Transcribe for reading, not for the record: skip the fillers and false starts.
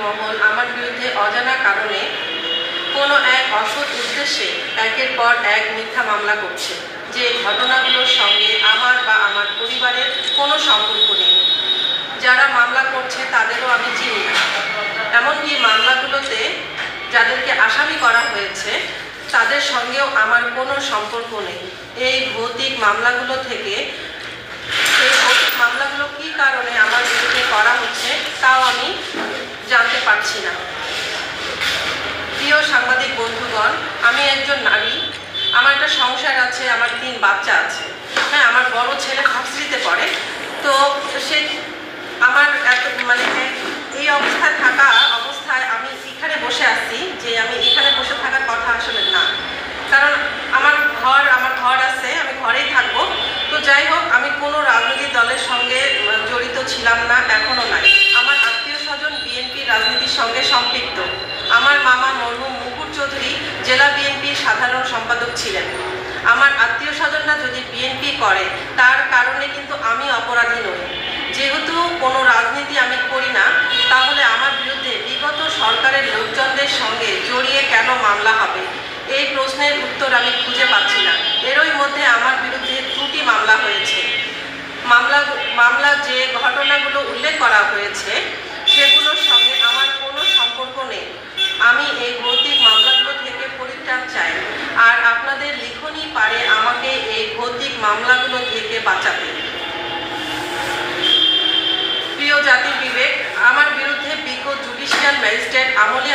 মহল আমার বিরুদ্ধে অজানা কারণে কোনো এক অসৎ উদ্দেশ্যে একের পর এক মিথ্যা মামলা করছে, যে ঘটনাগুলোর সঙ্গে আমার বা আমার পরিবারের কোনো সম্পর্ক নেই। যারা মামলা করছে তাদেরও আমি চিনি না। এমনকি মামলাগুলোতে যাদেরকে আসামি করা হয়েছে তাদের সঙ্গেও আমার কোনো সম্পর্ক নেই। এই ভৌতিক মামলাগুলো কী কারণে আমার বিরুদ্ধে করা হচ্ছে তাও আমি জানতে পারছি না। প্রিয় সাংবাদিক বন্ধুগণ, আমি একজন নারী, আমার একটা সংসার আছে, আমার 3 বাচ্চা আছে। হ্যাঁ, আমার বড় ছেলে ভার্সিটিতে পড়ে। তো সে আমার এই অবস্থায় আমি এখানে বসে আছি, যে আমি এখানে বসে থাকার কথা আসলে না। কারণ আমার ঘর আছে, আমি ঘরেই থাকবো। তো যাই হোক, আমি কোনো রাজনৈতিক দলের সঙ্গে জড়িত ছিলাম না, এখনও নাই। আমার আত্মীয় স্বজন বিএনপির রাজনীতির সঙ্গে সম্পৃক্ত। আমার মামা মরহুম মুকুট চৌধুরী জেলা বিএনপির সাধারণ সম্পাদক ছিলেন। আমার আত্মীয় স্বজনরা যদি বিএনপি করে তার কারণে কিন্তু আমি অপরাধী নই। যেহেতু কোনো রাজনীতি আমি করি না, তাহলে আমার বিরুদ্ধে বিগত সরকারের লোকজনদের সঙ্গে জড়িয়ে কেন মামলা হবে? এই প্রশ্নের উত্তর আমি খুঁজে পাচ্ছি না। এরই মধ্যে আমার বিরুদ্ধে 2টি মামলা হয়েছে। মামলা যে ঘটনাগুলো উল্লেখ করা হয়েছে সেগুলোর সঙ্গে আমার কোনো সম্পর্ক নেই। আমি এই ভৌতিক মামলাগুলো থেকে পরিত্রাণ চাই, আর আপনাদের লিখনই পারে আমাকে এই ভৌতিক মামলাগুলো থেকে বাঁচাতে। প্রিয় জাতির বিবেক, আমার বিরুদ্ধে বিজ্ঞ জুডিশিয়াল ম্যাজিস্ট্রেট আমলে